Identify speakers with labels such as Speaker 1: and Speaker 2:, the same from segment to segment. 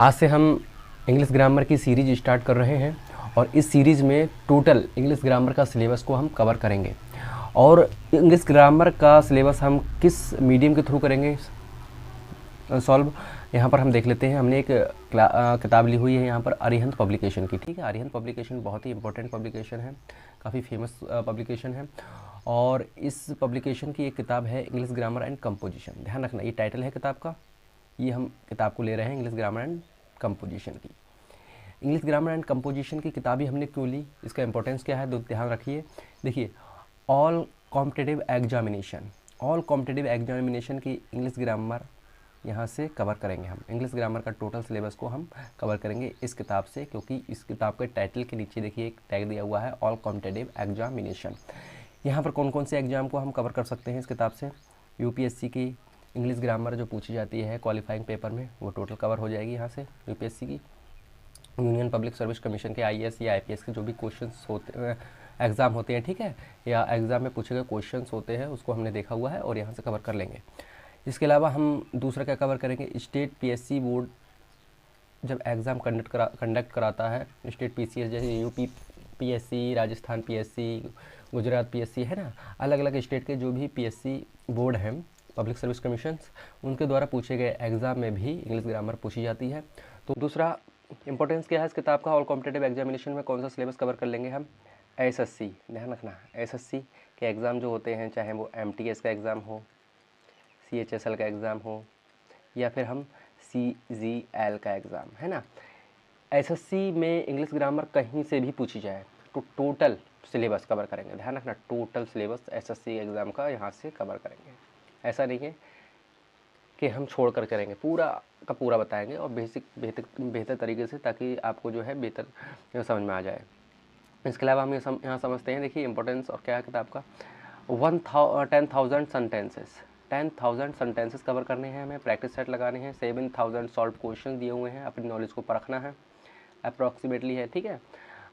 Speaker 1: आज से हम इंग्लिश ग्रामर की सीरीज स्टार्ट कर रहे हैं और इस सीरीज़ में टोटल इंग्लिश ग्रामर का सिलेबस को हम कवर करेंगे। और इंग्लिश ग्रामर का सिलेबस हम किस मीडियम के थ्रू करेंगे सॉल्व, यहाँ पर हम देख लेते हैं। हमने एक किताब ली हुई है यहाँ पर अरिहंत पब्लिकेशन की। ठीक है, अरिहंत पब्लिकेशन बहुत ही इंपॉर्टेंट पब्लिकेशन है, काफ़ी फेमस पब्लिकेशन है। और इस पब्लिकेशन की एक किताब है इंग्लिश ग्रामर एंड कंपोजिशन। ध्यान रखना, ये टाइटल है किताब का, ये हम किताब को ले रहे हैं इंग्लिश ग्रामर एंड कंपोजिशन की। इंग्लिश ग्रामर एंड कंपोजिशन की किताब ही हमने क्यों ली, इसका इंपॉर्टेंस क्या है, तो ध्यान रखिए। देखिए, ऑल कॉम्पिटिटिव एग्जामिनेशन की इंग्लिश ग्रामर यहाँ से कवर करेंगे। हम इंग्लिश ग्रामर का टोटल सिलेबस को हम कवर करेंगे इस किताब से, क्योंकि इस किताब के टाइटल के नीचे देखिए एक टैग दिया हुआ है ऑल कॉम्पिटिटिव एग्जामिनेशन। यहाँ पर कौन कौन से एग्जाम को हम कवर कर सकते हैं इस किताब से। यूपीएससी की इंग्लिश ग्रामर जो पूछी जाती है क्वालिफाइंग पेपर में, वो टोटल कवर हो जाएगी यहाँ से। यूपीएससी की, यूनियन पब्लिक सर्विस कमीशन के आईएएस या आईपीएस के जो भी क्वेश्चंस होते एग्ज़ाम होते हैं, ठीक है, या एग्ज़ाम में पूछे गए क्वेश्चंस होते हैं, उसको हमने देखा हुआ है और यहाँ से कवर कर लेंगे। इसके अलावा हम दूसरा क्या कवर करेंगे, स्टेट पीएससी बोर्ड जब एग्ज़ाम कंडक्ट कराता है, स्टेट पीसीएस जैसे UP PSC, Rajasthan PSC, Gujarat PSC, है ना, अलग अलग स्टेट के जो भी पीएससी बोर्ड हैं, पब्लिक सर्विस कमीशंस, उनके द्वारा पूछे गए एग्ज़ाम में भी इंग्लिश ग्रामर पूछी जाती है। तो दूसरा इंपॉर्टेंस क्या है इस किताब का, ऑल कॉम्पिटिटिव एग्जामिनेशन में कौन सा सिलेबस कवर कर लेंगे हम, एसएससी। ध्यान रखना, एसएससी के एग्ज़ाम जो होते हैं, चाहे वो एमटीएस का एग्ज़ाम हो, सीएचएसएल का एग्ज़ाम हो, या फिर हम सीजीएल का एग्ज़ाम, है ना, एसएससी में इंग्लिश ग्रामर कहीं से भी पूछी जाए तो टोटल सिलेबस कवर करेंगे। ध्यान रखना, टोटल सिलेबस एसएससी एग्ज़ाम का यहाँ से कवर करेंगे। ऐसा नहीं है कि हम छोड़ कर करेंगे, पूरा का पूरा बताएंगे और बेहतर तरीके से, ताकि आपको जो है बेहतर समझ में आ जाए। इसके अलावा हम यहाँ समझते हैं, देखिए इंपॉर्टेंस और क्या है किताब का। 10,000 सेंटेंसेस कवर करने हैं हमें, प्रैक्टिस सेट लगाने हैं, 7,000 सॉल्व क्वेश्चन दिए हुए हैं, अपनी नॉलेज को परखना है, अप्रॉक्सीमेटली है, ठीक है,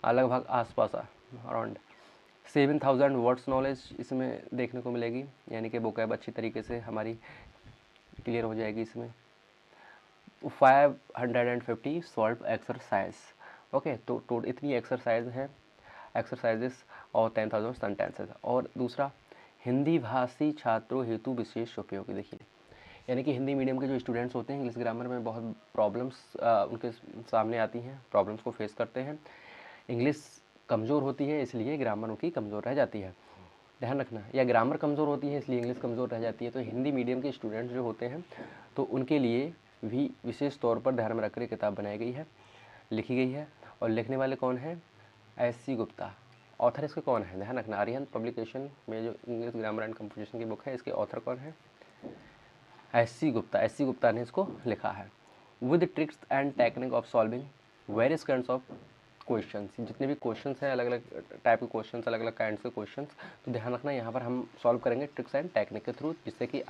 Speaker 1: लगभग आसपास अराउंड 7,000 वर्ड्स नॉलेज इसमें देखने को मिलेगी, यानी कि वोकैब अच्छी तरीके से हमारी क्लियर हो जाएगी इसमें। 550 सॉल्व एक्सरसाइज, ओके, तो इतनी एक्सरसाइजेस और 10,000 सेंटेंसेस। और दूसरा, हिंदी भाषी छात्रों हेतु विशेष उपयोगी। देखिए, यानी कि हिंदी मीडियम के जो स्टूडेंट्स होते हैं, इंग्लिश ग्रामर में बहुत प्रॉब्लम्स उनके सामने आती हैं, प्रॉब्लम्स को फेस करते हैं, इंग्लिश कमज़ोर होती है इसलिए ग्रामर उनकी कमज़ोर रह जाती है, ध्यान रखना, या ग्रामर कमज़ोर होती है इसलिए इंग्लिश कमज़ोर रह जाती है। तो हिंदी मीडियम के स्टूडेंट्स जो होते हैं, तो उनके लिए भी विशेष तौर पर ध्यान में रखकर किताब बनाई गई है, लिखी गई है। और लिखने वाले कौन हैं, एस.सी. गुप्ता। ऑथर इसके कौन है, ध्यान रखना, अरिहंत पब्लिकेशन में जो इंग्लिश ग्रामर एंड कंपोजिशन की बुक है, इसके ऑथर कौन है, एस.सी. गुप्ता ने इसको लिखा है। With tricks and technique of solving various kinds of questions, जितने भी क्वेश्चंस हैं, अलग अलग टाइप के क्वेश्चंस, अलग अलग काइंड्स के क्वेश्चंस, तो ध्यान रखना यहाँ पर हम सॉल्व करेंगे ट्रिक्स एंड टेक्निक के थ्रू, जिससे कि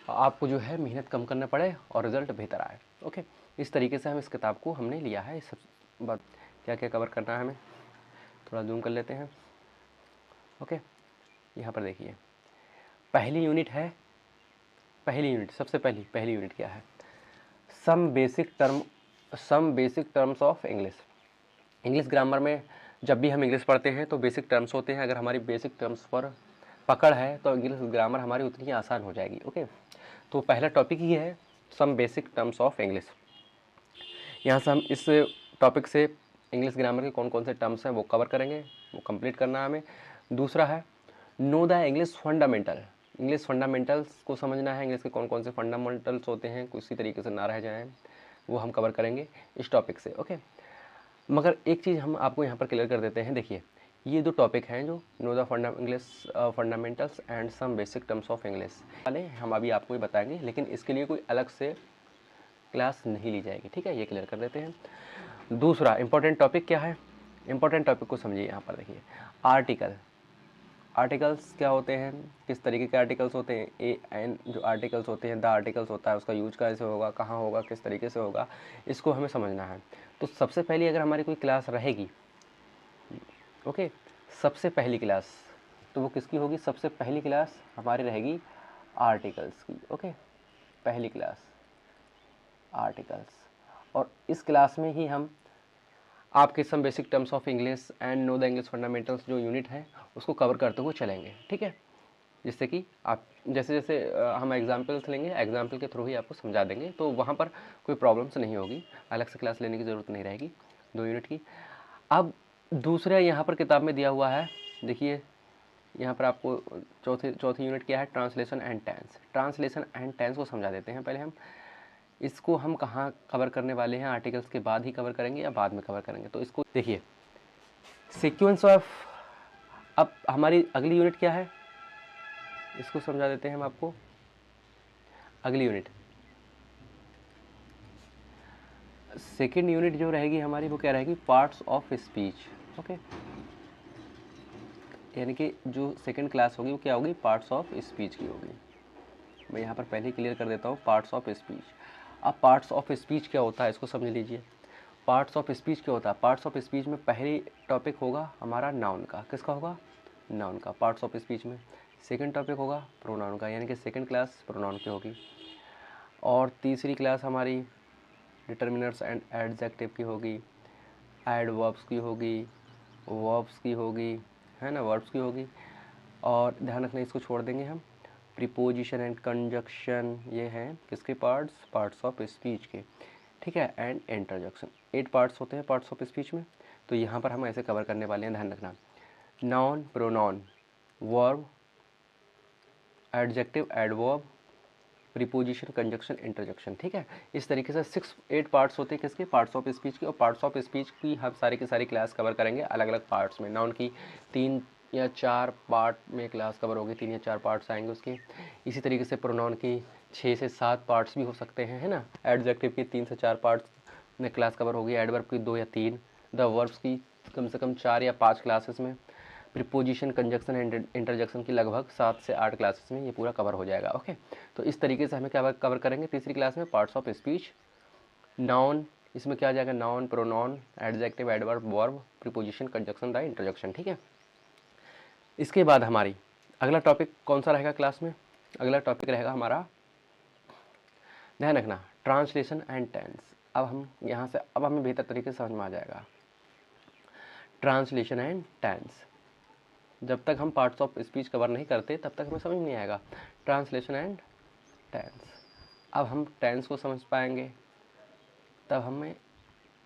Speaker 1: आपको जो है मेहनत कम करना पड़े और रिजल्ट बेहतर आए। ओके, इस तरीके से हम इस किताब को हमने लिया है। इस सब बात क्या क्या कवर करना है हमें, थोड़ा जूम कर लेते हैं। ओके, यहाँ पर देखिए, पहली यूनिट, सबसे पहली यूनिट क्या है, some basic terms of English grammar में जब भी हम इंग्लिश पढ़ते हैं तो बेसिक टर्म्स होते हैं। अगर हमारी बेसिक टर्म्स पर पकड़ है तो इंग्लिश ग्रामर हमारी उतनी ही आसान हो जाएगी। ओके, तो पहला टॉपिक ही है some basic terms of English. यहाँ से हम इस टॉपिक से इंग्लिश ग्रामर के कौन कौन से टर्म्स हैं वो कवर करेंगे, वो कंप्लीट करना है हमें। दूसरा है नो द इंग्लिश फंडामेंटल्स को समझना है, इंग्लिश के कौन कौन से फंडामेंटल्स होते हैं, किसी तरीके से ना रह जाएं, वो हम कवर करेंगे इस टॉपिक से। ओके, मगर एक चीज़ हम आपको यहाँ पर क्लियर कर देते हैं। देखिए, ये दो टॉपिक हैं जो know the English fundamentals and some basic terms of English वाले, हम अभी आपको ही बताएंगे, लेकिन इसके लिए कोई अलग से क्लास नहीं ली जाएगी, ठीक है, ये क्लियर कर देते हैं। दूसरा इंपॉर्टेंट टॉपिक क्या है, इंपॉर्टेंट टॉपिक को समझिए। यहाँ पर देखिए, आर्टिकल्स क्या होते हैं, किस तरीके के आर्टिकल्स होते हैं, एन जो आर्टिकल्स होते हैं, द आर्टिकल्स होता है, उसका यूज कैसे होगा, कहाँ होगा, किस तरीके से होगा, इसको हमें समझना है। तो सबसे पहले अगर हमारी कोई क्लास रहेगी, ओके, सबसे पहली क्लास तो वो किसकी होगी, सबसे पहली क्लास हमारी रहेगी आर्टिकल्स की। ओके, पहली क्लास आर्टिकल्स, और इस क्लास में ही हम आपके some basic terms of English and know the English fundamentals जो यूनिट है उसको कवर करते हुए चलेंगे, ठीक है। जिससे कि आप जैसे जैसे हम एग्जाम्पल्स लेंगे, एग्जाम्पल के थ्रू ही आपको समझा देंगे, तो वहाँ पर कोई प्रॉब्लम्स नहीं होगी, अलग से क्लास लेने की ज़रूरत नहीं रहेगी 2 यूनिट की। अब दूसरा यहाँ पर किताब में दिया हुआ है, देखिए यहाँ पर आपको चौथी यूनिट क्या है, translation and tense. Translation and tense को समझा देते हैं पहले हम। इसको हम कहाँ कवर करने वाले हैं, आर्टिकल्स के बाद ही कवर करेंगे या बाद में कवर करेंगे, तो इसको देखिए सीक्वेंस ऑफ। अब हमारी अगली यूनिट क्या है, इसको समझा देते हैं हम आपको। अगली यूनिट सेकेंड यूनिट जो रहेगी हमारी, वो क्या रहेगी, पार्ट्स ऑफ स्पीच, ओके। यानी कि जो सेकेंड क्लास होगी वो क्या होगी, पार्ट्स ऑफ स्पीच की होगी। मैं यहाँ पर पहले ही क्लियर कर देता हूँ, पार्ट्स ऑफ स्पीच। अब पार्ट्स ऑफ स्पीच क्या होता है इसको समझ लीजिए। पार्ट्स ऑफ स्पीच क्या होता है, पार्ट्स ऑफ स्पीच में पहली टॉपिक होगा हमारा नाउन का, किसका होगा, नाउन का पार्ट्स ऑफ स्पीच में। सेकंड टॉपिक होगा प्रोनाउन का, यानी कि सेकंड क्लास प्रोनाउन की होगी। और तीसरी क्लास हमारी डिटर्मिनर्स एंड एडजेक्टिव की होगी, एडवर्ब्स की होगी, वर्ब्स की होगी, है ना, वर्ब्स की होगी। और ध्यान रखना इसको छोड़ देंगे हम, प्रीपोजिशन एंड कंजक्शन, ये हैं किसके पार्ट्स, पार्ट्स ऑफ स्पीच के, ठीक है। एंड इंटरजेक्शन, 8 पार्ट्स होते हैं पार्ट्स ऑफ स्पीच में। तो यहाँ पर हम ऐसे कवर करने वाले हैं, ध्यान रखना। Noun, pronoun, verb, adjective, adverb, preposition, conjunction, interjection, ठीक है। इस तरीके से 8 पार्ट्स होते हैं किसके, पार्ट्स ऑफ स्पीच के। और पार्ट्स ऑफ स्पीच की हम सारी की सारी क्लास कवर करेंगे अलग अलग पार्ट्स में। नाउन की 3 या 4 पार्ट में क्लास कवर होगी, 3 या 4 पार्ट्स आएंगे उसके। इसी तरीके से प्रोनाउन की 6 से 7 पार्ट्स भी हो सकते हैं, है ना। एडजेक्टिव की 3 से 4 पार्ट्स में क्लास कवर होगी, एडवर्ब की 2 या 3, द वर्ब्स की कम से कम 4 या 5 क्लासेस में, प्रीपोजिशन, कंजक्शन एंड इंटरजेक्शन की लगभग 7 से 8 क्लासेस में ये पूरा कवर हो जाएगा, ओके। तो इस तरीके से हमें क्या कवर करेंगे तीसरी क्लास में, पार्ट्स ऑफ स्पीच। नाउन, इसमें क्या आ जाएगा, noun, pronoun, adjective, adverb, verb, preposition, conjunction, the interjection, ठीक है। इसके बाद हमारी अगला टॉपिक कौन सा रहेगा क्लास में, अगला टॉपिक रहेगा हमारा, ध्यान रखना, ट्रांसलेशन एंड टेंस। अब हम यहाँ से अब हमें बेहतर तरीके से समझ में आ जाएगा ट्रांसलेशन एंड टेंस। जब तक हम पार्ट्स ऑफ स्पीच कवर नहीं करते तब तक हमें समझ नहीं आएगा ट्रांसलेशन एंड टेंस। अब हम टेंस को समझ पाएंगे तब हमें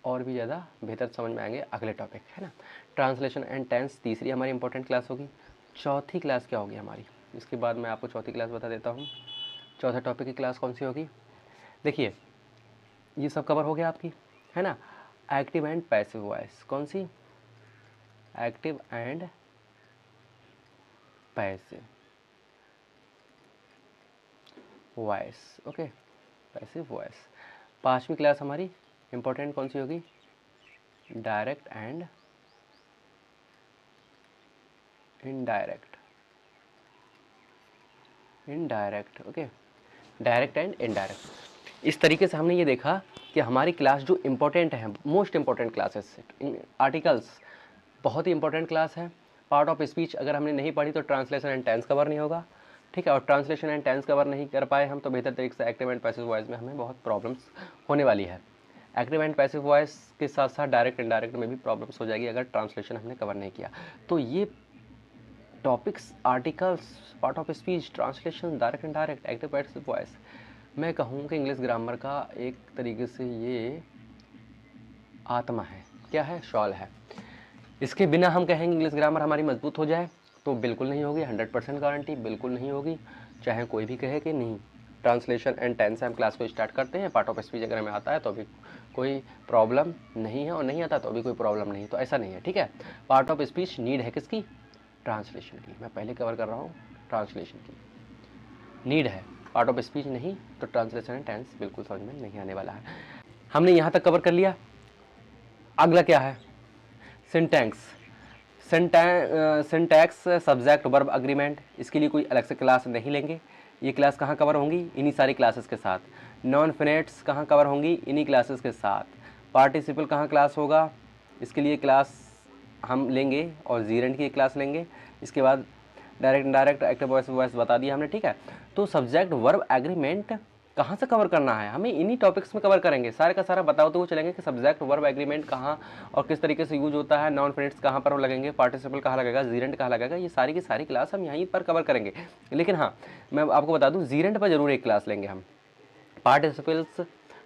Speaker 1: और भी ज़्यादा बेहतर समझ में आएंगे अगले टॉपिक, है ना। ट्रांसलेशन एंड टेंस तीसरी हमारी इंपॉर्टेंट क्लास होगी। चौथी क्लास क्या होगी हमारी, इसके बाद मैं आपको चौथी क्लास बता देता हूँ। चौथा टॉपिक की क्लास कौन सी होगी, देखिए ये सब कवर हो गया आपकी, है ना। एक्टिव एंड पैसिव वॉइस, कौन सी, active and passive voice, okay, passive voice. पांचवी क्लास हमारी इंपॉर्टेंट कौन सी होगी, direct and indirect, indirect, okay, direct and indirect. इस तरीके से हमने ये देखा कि हमारी क्लास जो इम्पोर्टेंट है, मोस्ट इम्पोर्टेंट क्लासेस, आर्टिकल्स बहुत ही इंपॉर्टेंट क्लास है। पार्ट ऑफ स्पीच अगर हमने नहीं पढ़ी तो ट्रांसलेशन एंड टेंस कवर नहीं होगा, ठीक है। और ट्रांसलेशन एंड टेंस कवर नहीं कर पाए हम तो बेहतर तरीके से एक्टिव एंड पैसिव वॉइस में हमें बहुत प्रॉब्लम्स होने वाली है। एक्टिव एंड पैसिव वॉइस के साथ साथ डायरेक्ट इनडायरेक्ट में भी प्रॉब्लम्स हो जाएगी अगर ट्रांसलेशन हमने कवर नहीं किया। तो ये topics, articles, part of speech, translation, direct indirect, active passive voice, मैं कहूँ कि इंग्लिश ग्रामर का एक तरीके से ये आत्मा है, क्या है, शॉल है। इसके बिना हम कहेंगे इंग्लिश ग्रामर हमारी मजबूत हो जाए तो बिल्कुल नहीं होगी, 100% गारंटी बिल्कुल नहीं होगी, चाहे कोई भी कहे कि नहीं। ट्रांसलेशन एंड टेंस से हम क्लास को स्टार्ट करते हैं, पार्ट ऑफ स्पीच अगर हमें आता है तो अभी कोई प्रॉब्लम नहीं है, और नहीं आता तो अभी कोई प्रॉब्लम नहीं, तो ऐसा नहीं है, ठीक है। पार्ट ऑफ स्पीच नीड है किसकी, ट्रांसलेशन की, मैं पहले कवर कर रहा हूँ, ट्रांसलेशन की नीड है, पार्ट ऑफ स्पीच नहीं, तो ट्रांसलेशन एंड टेंस बिल्कुल समझ में नहीं आने वाला है। हमने यहाँ तक कवर कर लिया। अगला क्या है, syntax, syntax, subject verb agreement, इसके लिए कोई अलग से क्लास नहीं लेंगे। ये क्लास कहाँ कवर होंगी, इन्हीं सारी क्लासेस के साथ। नॉन फिनेट्स कहाँ कवर होंगी, इन्हीं क्लासेस के साथ। पार्टिसिपल कहाँ क्लास होगा, इसके लिए क्लास हम लेंगे, और जीरेंट की क्लास लेंगे। इसके बाद direct indirect, active voice, voice बता दिया हमने, ठीक है। तो सब्जेक्ट वर्ब एग्रीमेंट कहाँ से कवर करना है, हमें इन्हीं टॉपिक्स में कवर करेंगे, सारे का सारा बताते हुए चलेंगे कि सब्जेक्ट वर्ब एग्रीमेंट कहाँ और किस तरीके से यूज होता है, नॉन इन्फिनिट्स कहाँ पर लगेंगे, पार्टिसिपल कहाँ लगेगा, जीरेंट कहाँ लगेगा, ये सारी की सारी क्लास हम यहीं पर कवर करेंगे। लेकिन हाँ, मैं आपको बता दूँ, जीरेंट पर जरूर एक क्लास लेंगे हम।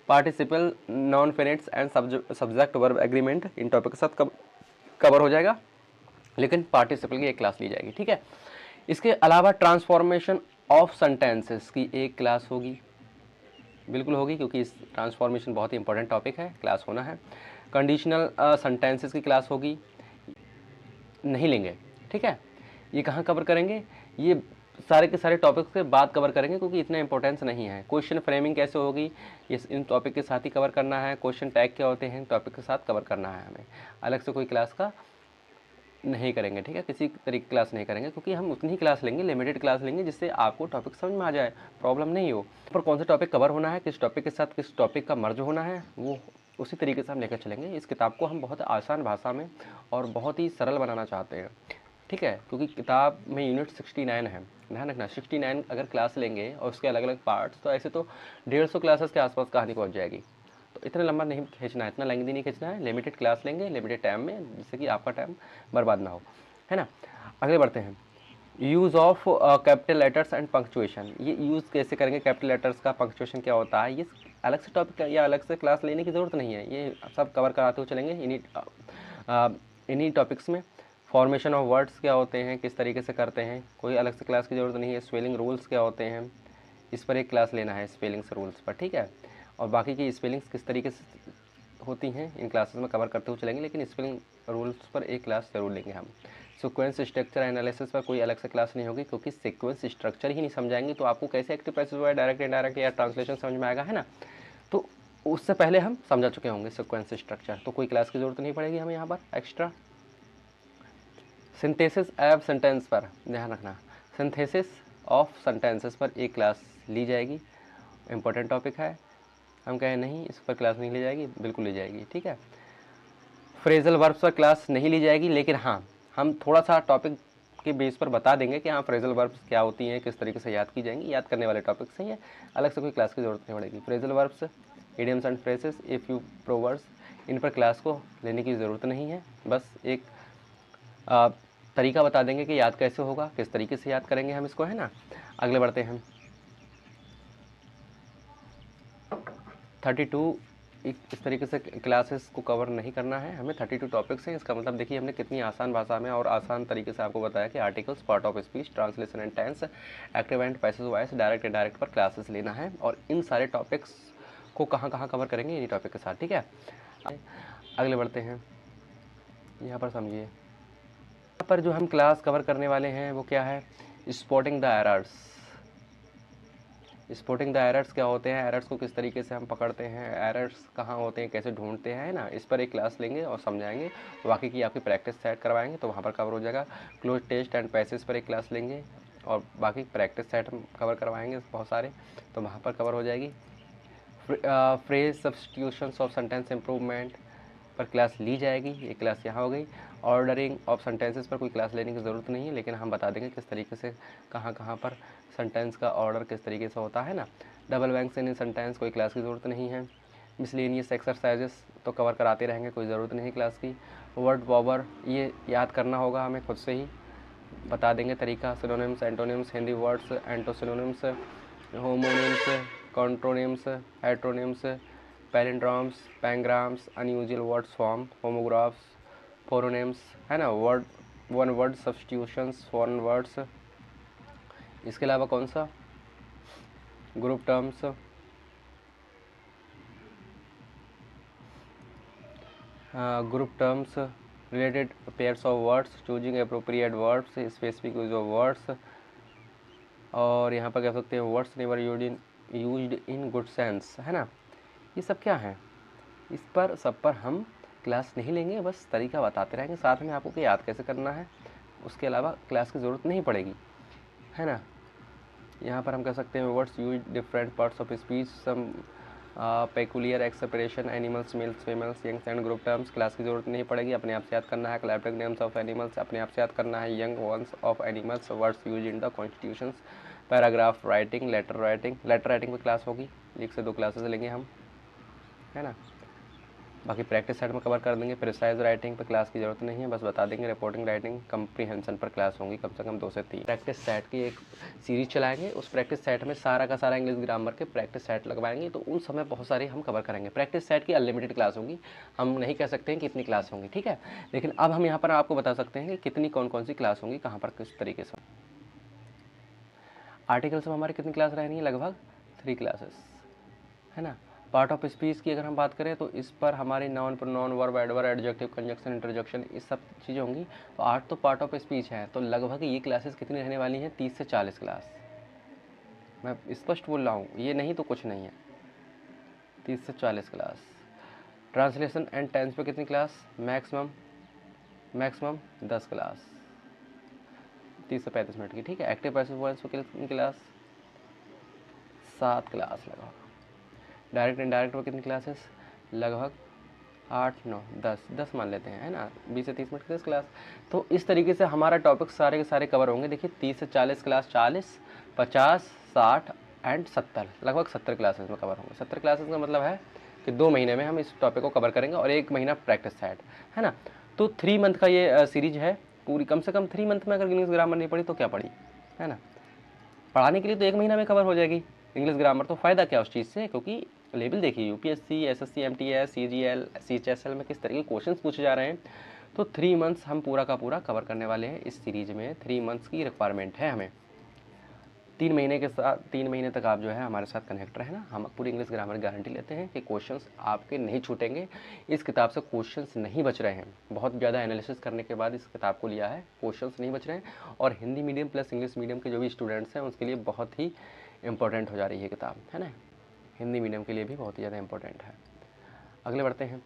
Speaker 1: Participle non infinite's and subject verb agreement in topic के साथ कवर हो जाएगा, लेकिन पार्टिसिपल की एक क्लास ली जाएगी, ठीक है। इसके अलावा ट्रांसफॉर्मेशन ऑफ सेंटेंसेस की एक क्लास होगी, बिल्कुल होगी, क्योंकि इस ट्रांसफॉर्मेशन बहुत ही इंपॉर्टेंट टॉपिक है, क्लास होना है। कंडीशनल सेंटेंसेस की क्लास होगी, नहीं लेंगे, ठीक है। ये कहाँ कवर करेंगे, ये सारे के सारे टॉपिक्स के बाद कवर करेंगे, क्योंकि इतना इंपॉर्टेंस नहीं है। क्वेश्चन फ्रेमिंग कैसे होगी, ये इन टॉपिक के साथ ही कवर करना है। क्वेश्चन टैग क्या होते हैं, टॉपिक के साथ कवर करना है हमें, अलग से कोई क्लास का नहीं करेंगे, ठीक है, किसी तरीके की क्लास नहीं करेंगे, क्योंकि हम उतनी ही क्लास लेंगे, लिमिटेड क्लास लेंगे, जिससे आपको टॉपिक समझ में आ जाए, प्रॉब्लम नहीं हो। पर कौन सा टॉपिक कवर होना है, किस टॉपिक के साथ किस टॉपिक का मर्ज होना है, वो उसी तरीके से हम लेकर चलेंगे। इस किताब को हम बहुत आसान भाषा में और बहुत ही सरल बनाना चाहते हैं, ठीक है, क्योंकि किताब में यूनिट 69 है, ध्यान रखना। 69 अगर क्लास लेंगे और उसके अलग अलग पार्ट्स, तो ऐसे तो 150 क्लासेस के आसपास कहानी पहुंच जाएगी। तो इतना लंबा नहीं खींचना है, इतना लेंथी नहीं खींचना है, लिमिटेड क्लास लेंगे लिमिटेड टाइम में, जिससे कि आपका टाइम बर्बाद ना हो, है ना। आगे बढ़ते हैं, use of capital letters and punctuation. ये यूज़ कैसे करेंगे कैपिटल लेटर्स का, पंक्चुएशन क्या होता है, ये अलग से टॉपिक या अलग से क्लास लेने की ज़रूरत नहीं है, ये सब कवर कराते हुए चलेंगे इन्हीं टॉपिक्स में। फॉर्मेशन ऑफ वर्ड्स क्या होते हैं, किस तरीके से करते हैं, कोई अलग से क्लास की ज़रूरत नहीं है। स्पेलिंग रूल्स क्या होते हैं, इस पर एक क्लास लेना है, स्पेलिंग्स रूल्स पर, ठीक है। और बाकी की स्पेलिंग्स किस तरीके से होती हैं इन क्लासेस में कवर करते हुए चलेंगे, लेकिन स्पेलिंग रूल्स पर एक क्लास ज़रूर लेंगे हम। सीक्वेंस स्ट्रक्चर एनालिसिस पर कोई अलग से क्लास नहीं होगी, क्योंकि सीक्वेंस स्ट्रक्चर ही नहीं समझाएंगे तो आपको कैसे active passive voice, direct indirect या ट्रांसलेशन समझ में आएगा, है ना। तो उससे पहले हम समझा चुके होंगे सीक्वेंस स्ट्रक्चर, तो कोई क्लास की ज़रूरत नहीं पड़ेगी हमें यहाँ पर एक्स्ट्रा। सिंथेसिस ऑफ सेंटेंस पर ध्यान रखना, सिंथेसिस ऑफ सेंटेंसेस पर एक क्लास ली जाएगी, इंपॉर्टेंट टॉपिक है। हम कहें नहीं इस पर क्लास नहीं ली जाएगी, बिल्कुल ली जाएगी, ठीक है। फ्रेजल वर्ब्स पर क्लास नहीं ली जाएगी, लेकिन हाँ, हम थोड़ा सा टॉपिक के बेस पर बता देंगे कि हाँ फ्रेजल वर्ब्स क्या होती हैं, किस तरीके से याद की जाएंगी, याद करने वाले टॉपिक से ही है, अलग से कोई क्लास की ज़रूरत नहीं पड़ेगी। Phrasal verbs, idioms and phrases, a few proverbs, इन पर क्लास को लेने की ज़रूरत नहीं है, बस एक तरीका बता देंगे कि याद कैसे होगा, किस तरीके से याद करेंगे हम इसको, है ना। अगले बढ़ते हैं, 32 इस तरीके से क्लासेस को कवर नहीं करना है हमें, 32 टॉपिक्स हैं। इसका मतलब देखिए हमने कितनी आसान भाषा में और आसान तरीके से आपको बताया कि articles, part of speech, translation and tense, active and passive voice, direct indirect पर क्लासेस लेना है, और इन सारे टॉपिक्स को कहाँ कहाँ कवर करेंगे, इन्हीं टॉपिक के साथ, ठीक है। अगले बढ़ते हैं, यहाँ पर समझिए, यहाँ पर जो हम क्लास कवर करने वाले हैं वो क्या है, spotting the errors. Spotting the errors क्या होते हैं, एरर्स को किस तरीके से हम पकड़ते हैं, एरर्स कहाँ होते हैं, कैसे ढूंढते हैं, ना, इस पर एक क्लास लेंगे और समझाएंगे। बाकी की आपकी प्रैक्टिस सेट करवाएंगे तो वहाँ पर कवर हो जाएगा। क्लोज टेस्ट एंड पैसेज पर एक क्लास लेंगे और बाकी प्रैक्टिस सेट हम कवर करवाएंगे बहुत सारे, तो वहाँ पर कवर हो जाएगी। Phrase substitutions of sentence improvement पर क्लास ली जाएगी, ये क्लास यहाँ हो गई। ऑर्डरिंग ऑफ सेंटेंसेस पर कोई क्लास लेने की ज़रूरत नहीं है, लेकिन हम बता देंगे किस तरीके से कहाँ कहाँ पर सेंटेंस का ऑर्डर किस तरीके से होता है ना। डबल बैंक्स इन सेंटेंस, कोई क्लास की ज़रूरत नहीं है। मिसलेनियस एक्सरसाइजेस तो कवर कराते रहेंगे, कोई ज़रूरत नहीं क्लास की। वर्ड पॉवर ये याद करना होगा हमें खुद से ही, बता देंगे तरीका। Synonyms, antonyms, Hindi words, antosynonyms, homonyms, contronyms, heteronyms, palindromes, pangrams, unusual words form, homographs, paronyms, है ना, word one word substitutions, foreign words. इसके अलावा कौन सा, group terms, group terms, related pairs of words, choosing appropriate words, specific use of words, और यहाँ पर कह सकते हैं words never used in good sense, है ना। ये सब क्या है, इस पर सब पर हम क्लास नहीं लेंगे, बस तरीका बताते रहेंगे, साथ में आपको कि याद कैसे करना है, उसके अलावा क्लास की ज़रूरत नहीं पड़ेगी, है ना। यहाँ पर हम कह सकते हैं words use different parts of speech, some peculiar expression, animals, males, females, youngs and group terms, class की ज़रूरत नहीं पड़ेगी, अपने आप से याद करना है। क्लैप्टिक नेम्स ऑफ एनिमल्स, अपने आप से याद करना है। Young ones of animals, words use in the constitutions, paragraph writing, letter writing पे क्लास होगी, 1 से 2 क्लासेस लेंगे हम, है ना। बाकी प्रैक्टिस सेट में कवर कर देंगे। प्रिसाइज राइटिंग पे क्लास की ज़रूरत नहीं है, बस बता देंगे। रिपोर्टिंग राइटिंग, कंप्रीहेंशन पर क्लास होंगी कम से कम 2 से 3। प्रैक्टिस सेट की एक सीरीज चलाएंगे, उस प्रैक्टिस सेट में सारा का सारा इंग्लिश ग्रामर के प्रैक्टिस सेट लगवाएंगे, तो उन समय बहुत सारे हम कवर करेंगे। प्रैक्टिस सेट की अनलिमिटेड क्लास होंगी, हम नहीं कह सकते हैं कि कितनी क्लास होंगी, ठीक है। लेकिन अब हम यहाँ पर आपको बता सकते हैं कि कितनी कौन कौन सी क्लास होंगी, कहाँ पर किस तरीके से। आर्टिकल्स में हमारी कितनी क्लास रहेंगी, लगभग 3 क्लासेस, है ना। पार्ट ऑफ स्पीच की अगर हम बात करें तो इस पर हमारी noun, pronoun, verb, adverb, adjective, conjunction, interjection, ये सब चीज़ें होंगी। तो 8 तो पार्ट ऑफ स्पीच है, तो लगभग ये क्लासेस कितनी रहने वाली हैं, 30 से 40 क्लास। मैं स्पष्ट बोल रहा हूँ, ये नहीं तो कुछ नहीं है, 30 से 40 क्लास। ट्रांसलेशन एंड टेंस पे कितनी क्लास, मैक्सिमम 10 क्लास, 30 से 35 मिनट की, ठीक है। एक्टिव पैसिव वॉइस पे कितनी क्लास, 7 क्लास लगभग। डायरेक्ट इनडायरेक्ट पर कितनी क्लासेस, लगभग 8, 9, 10 मान लेते हैं, है ना। 20 से 30 मिनट की 10 क्लास। तो इस तरीके से हमारा टॉपिक सारे के सारे कवर होंगे। देखिए 30 से 40 क्लास, 40, 50, 60 एंड 70, लगभग 70 क्लासेस में कवर होंगे। 70 क्लासेस का मतलब है कि 2 महीने में हम इस टॉपिक को कवर करेंगे और 1 महीना प्रैक्टिस सेट, है ना। तो 3 मंथ का ये सीरीज है पूरी। कम से कम 3 मंथ में अगर इंग्लिश ग्रामर नहीं पढ़ी तो क्या पढ़ी, है ना। पढ़ाने के लिए तो 1 महीना में कवर हो जाएगी इंग्लिश ग्रामर, तो फ़ायदा क्या उस चीज़ से, क्योंकि लेवल देखिए UPSC, SSC, MTS, CGL, CHSL में किस तरह के क्वेश्चंस पूछे जा रहे हैं। तो 3 मंथ्स हम पूरा का पूरा कवर करने वाले हैं इस सीरीज में। 3 मंथ्स की रिक्वायरमेंट है हमें। 3 महीने के साथ, 3 महीने तक आप जो है हमारे साथ कनेक्ट रहे ना। हम पूरी इंग्लिश ग्रामर गारंटी लेते हैं कि क्वेश्चंस आपके नहीं छूटेंगे। इस किताब से क्वेश्चंस नहीं बच रहे हैं, बहुत ज़्यादा एनालिसिस करने के बाद इस किताब को लिया है, क्वेश्चंस नहीं बच रहे हैं। और Hindi medium plus English medium के जो भी स्टूडेंट्स हैं उसके लिए बहुत ही इंपॉर्टेंट हो जा रही है किताब, है ना। हिंदी मीडियम के लिए भी बहुत ही ज़्यादा इंपॉर्टेंट है। अगले बढ़ते हैं।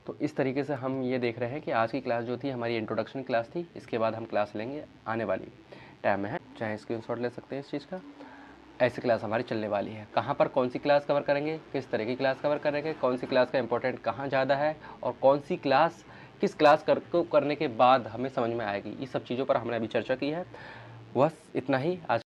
Speaker 1: तो इस तरीके से हम ये देख रहे हैं कि आज की क्लास जो थी हमारी इंट्रोडक्शन क्लास थी। इसके बाद हम क्लास लेंगे आने वाली टाइम में, है, चाहे स्क्रीनशॉट ले सकते हैं इस चीज़ का। ऐसी क्लास हमारी चलने वाली है। कहाँ पर कौन सी क्लास कवर करेंगे, किस तरह की क्लास कवर करेंगे, कौन सी क्लास का इंपॉर्टेंट कहाँ ज़्यादा है, और कौन सी क्लास किस क्लास करने के बाद हमें समझ में आएगी, इस सब चीज़ों पर हमने अभी चर्चा की है। बस इतना ही आज